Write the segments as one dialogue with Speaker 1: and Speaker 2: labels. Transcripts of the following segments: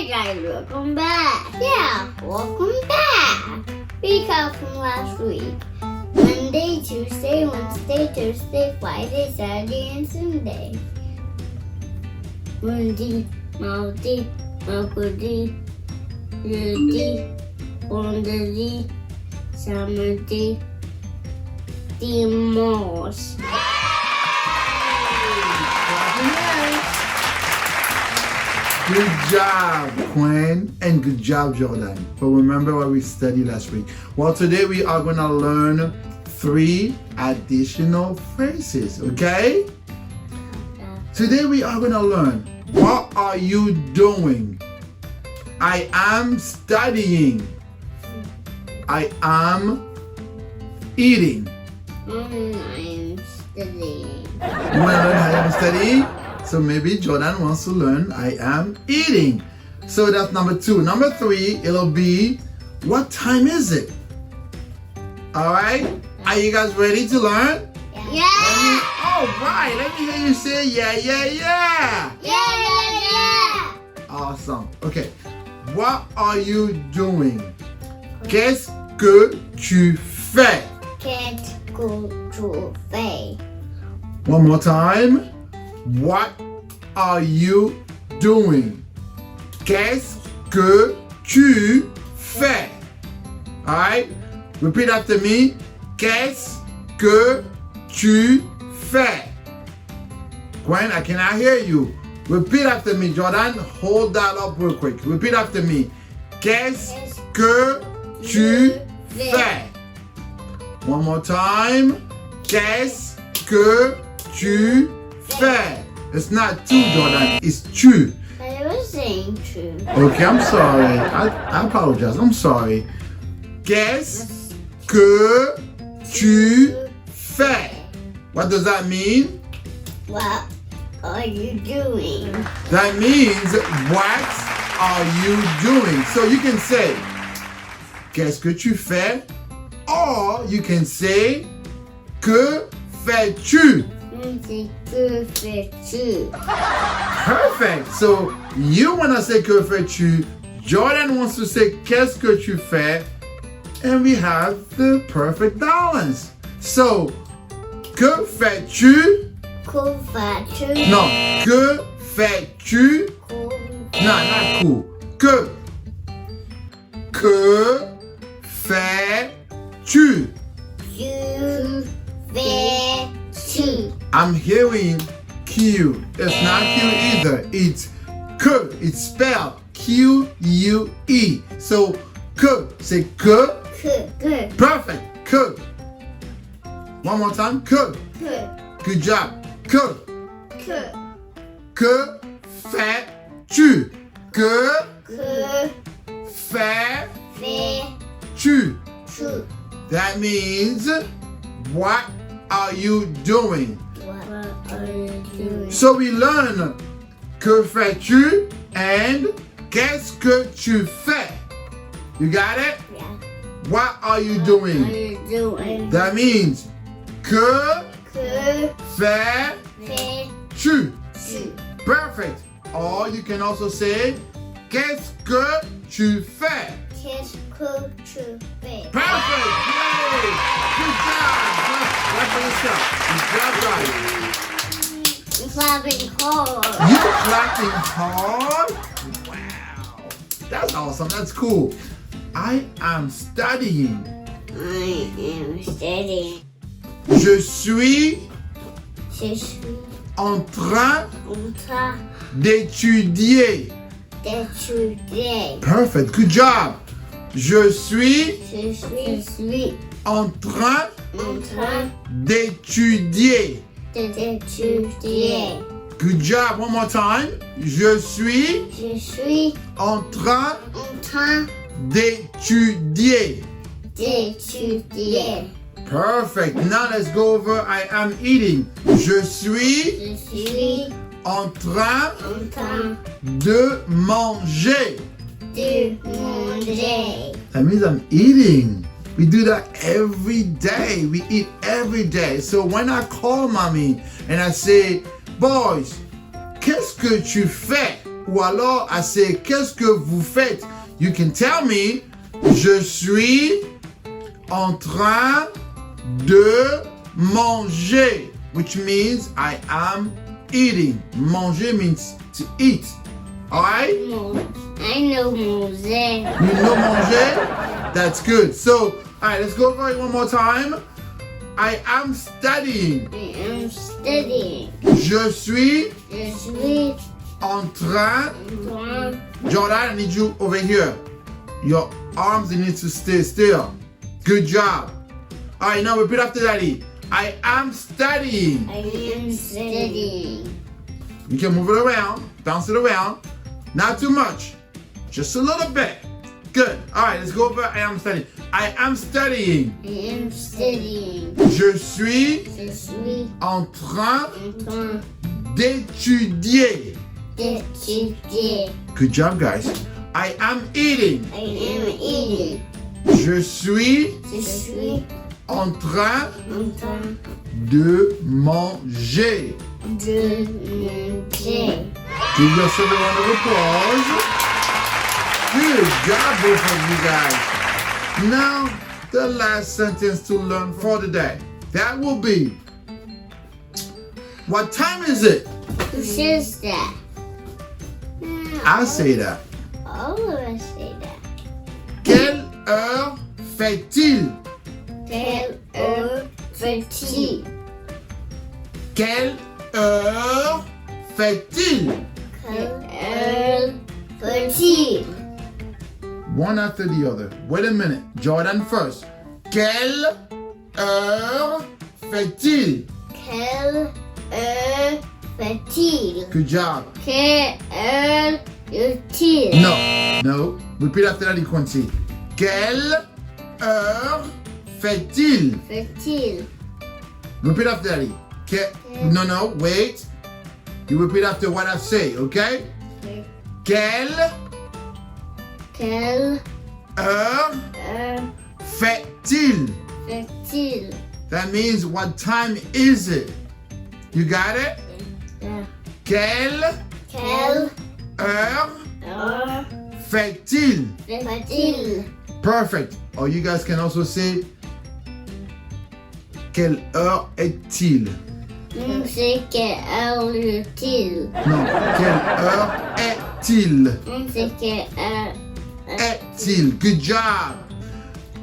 Speaker 1: Hi guys, welcome back. Yeah, welcome back. Recap from last week. Monday, Tuesday, Wednesday, Thursday, Friday, Saturday, and Sunday. Monday, Monday, Monday, Tuesday, Wednesday, Saturday, Dimanche.
Speaker 2: Good job, Quinn, and good job, Jordan. But remember what we studied last week. Well, today we are going to learn 3 additional phrases, okay? Today we are going to learn, what are you doing? I am studying. I am eating.
Speaker 1: I am studying.
Speaker 2: You want to learn how I am studying? So maybe Jordan wants to learn I am eating. So that's number 2. Number 3, it'll be, what time is it? All right? Are you guys ready to learn?
Speaker 1: Yeah.
Speaker 2: All right. Let me hear you say yeah, yeah, yeah.
Speaker 1: Yeah.
Speaker 2: Awesome. Okay. What are you doing? Qu'est-ce que tu fais?
Speaker 1: Qu'est-ce que tu fais?
Speaker 2: One more time. What are you doing? Qu'est-ce que tu fais? Alright? Repeat after me. Qu'est-ce que tu fais? Gwen, I cannot hear you. Repeat after me, Jordan. Hold that up real quick. Repeat after me. Qu'est-ce que tu fais? One more time. Qu'est-ce que tu fais? It's not tu, Jordan. It's tu.
Speaker 1: I was saying true.
Speaker 2: Okay, I'm sorry. I apologize. I'm sorry. Qu'est-ce que tu fais? What does that mean?
Speaker 1: What are you doing?
Speaker 2: That means, what are you doing? So you can say, qu'est-ce que tu fais? Or you can say, que fais-tu?
Speaker 1: Que fais-tu?
Speaker 2: Perfect. So you want to say que fais-tu? Jordan wants to say qu'est-ce que tu fais? And we have the perfect balance. So, que fais-tu?
Speaker 1: Que fais-tu?
Speaker 2: No, que fais-tu? No, not cool. Que fais-tu?
Speaker 1: Que fais-tu?
Speaker 2: I'm hearing Q. It's not Q either. It's que. It's spelled Q-U-E. So, que. Say que.
Speaker 1: Que.
Speaker 2: Perfect. Que. One more time. Que.
Speaker 1: Que.
Speaker 2: Good job. Que.
Speaker 1: Que.
Speaker 2: Que fais-tu? Que
Speaker 1: Que
Speaker 2: fais-tu?
Speaker 1: fais-tu?
Speaker 2: That means, what are you doing?
Speaker 1: What are you doing?
Speaker 2: So we learn que fais-tu and qu'est-ce que tu fais? You got it?
Speaker 1: Yeah.
Speaker 2: What are you
Speaker 1: What are
Speaker 2: doing?
Speaker 1: you doing?
Speaker 2: That means que
Speaker 1: Que
Speaker 2: fais-tu?
Speaker 1: fais-tu?
Speaker 2: Perfect. Or you can also say, qu'est-ce que tu fais?
Speaker 1: Qu'est-ce que tu fais?
Speaker 2: Perfect. Yay! Good job. Clap for yourself. Good job, guys.
Speaker 1: I'm clapping hard.
Speaker 2: You clapping hard? Wow. That's awesome. That's cool. I am studying.
Speaker 1: I am studying.
Speaker 2: Je suis
Speaker 1: Je suis
Speaker 2: en train
Speaker 1: en train
Speaker 2: d'étudier.
Speaker 1: d'étudier.
Speaker 2: Perfect. Good job. Je suis
Speaker 1: Je suis
Speaker 2: en train
Speaker 1: en train
Speaker 2: d'étudier.
Speaker 1: d'étudier.
Speaker 2: Good job. One more time. Je suis
Speaker 1: Je suis
Speaker 2: en train
Speaker 1: en train
Speaker 2: d'étudier.
Speaker 1: d'étudier.
Speaker 2: Perfect. Now let's go over I am eating. Je suis
Speaker 1: Je suis
Speaker 2: en train
Speaker 1: en train
Speaker 2: de manger.
Speaker 1: de manger.
Speaker 2: That means I'm eating. We do that every day. We eat every day. So when I call mommy and I say, boys, qu'est-ce que tu fais? Ou alors, I say, qu'est-ce que vous faites? You can tell me, je suis en train de manger, which means I am eating. Manger means to eat. All right?
Speaker 1: I know manger.
Speaker 2: You know manger? That's good. So, all right, let's go over it one more time. I am studying.
Speaker 1: I am studying.
Speaker 2: Je suis
Speaker 1: Je suis
Speaker 2: en train.
Speaker 1: en train.
Speaker 2: Jordan, I need you over here. Your arms need to stay still. Good job. All right, now repeat after daddy. I am studying.
Speaker 1: I am studying.
Speaker 2: You can move it around, bounce it around. Not too much, just a little bit. Good. All right, let's go over I am studying. I am studying.
Speaker 1: I am studying.
Speaker 2: Je suis
Speaker 1: Je suis
Speaker 2: en train
Speaker 1: en train
Speaker 2: d'étudier.
Speaker 1: d'étudier.
Speaker 2: Good job, guys. I am eating.
Speaker 1: I am eating.
Speaker 2: Je suis
Speaker 1: Je suis
Speaker 2: en train
Speaker 1: en train
Speaker 2: de manger.
Speaker 1: de manger.
Speaker 2: Give yourself a round of applause. Good job, both of you guys. Now, the last sentence to learn for the day. That will be, what time is it?
Speaker 1: Who says that?
Speaker 2: I say that.
Speaker 1: All of us say that.
Speaker 2: Quelle heure fait-il?
Speaker 1: Quelle heure fait-il?
Speaker 2: Quelle heure fait-il?
Speaker 1: Quelle heure fait-il?
Speaker 2: One after the other. Wait a minute. Jordan first. Quelle heure fait-il?
Speaker 1: Quelle heure fait-il?
Speaker 2: Good job.
Speaker 1: Quelle heure fait-il?
Speaker 2: No. Repeat after that, Quincy. Quelle heure fait-il?
Speaker 1: Fait-il?
Speaker 2: Repeat after that. No, wait. You repeat after what I say, okay? Quelle
Speaker 1: Quelle
Speaker 2: heure
Speaker 1: heure
Speaker 2: fait-il?
Speaker 1: fait-il?
Speaker 2: That means what time is it? You got it?
Speaker 1: Yeah.
Speaker 2: Quelle
Speaker 1: Quelle
Speaker 2: heure
Speaker 1: heure
Speaker 2: fait-il?
Speaker 1: fait-il?
Speaker 2: Perfect. Or you guys can also say, quelle heure est-il?
Speaker 1: On sait quelle heure est-il?
Speaker 2: Non, quelle heure est-il?
Speaker 1: On sait quelle heure
Speaker 2: Est-il? Good job.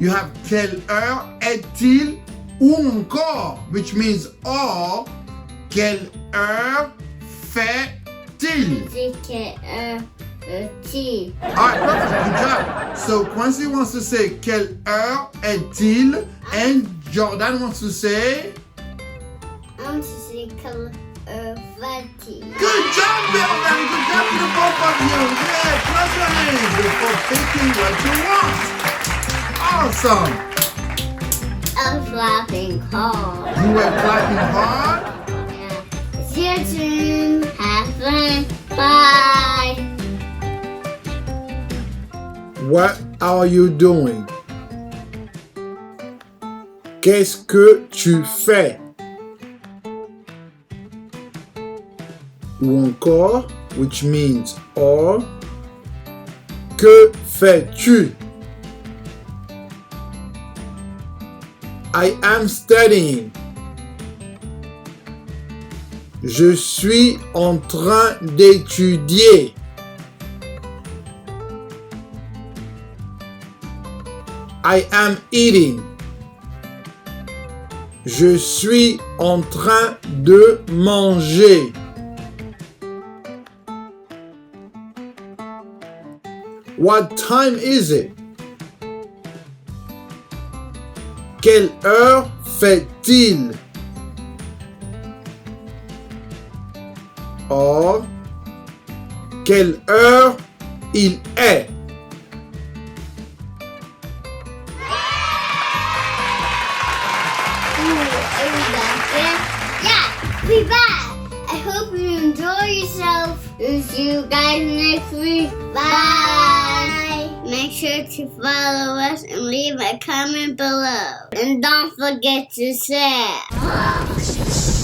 Speaker 2: You have quelle heure est-il ou encore, which means or, quelle heure fait-il?
Speaker 1: on sait quelle heure est-il?
Speaker 2: Alright, perfect. Good job. So Quincy wants to say quelle heure est-il and Jordan wants to say
Speaker 1: On sait quelle heure fait-il?
Speaker 2: good job, everybody. Good job to the both of you. Yeah, clap your hands for picking what you want. Awesome.
Speaker 1: I was laughing hard.
Speaker 2: You were clapping hard.
Speaker 1: Yeah. It's your turn. Have fun. Bye.
Speaker 2: What are you doing? Qu'est-ce que tu fais? Ou encore, which means or. Que fais-tu? I am studying. Je suis en train d'étudier. I am eating. Je suis en train de manger. What time is it? Quelle heure fait-il? Or, quelle heure il est?
Speaker 1: Yeah, be back. I hope you enjoy yourself. We'll see you guys next week. Bye. Make sure to follow us and leave a comment below. And don't forget to share.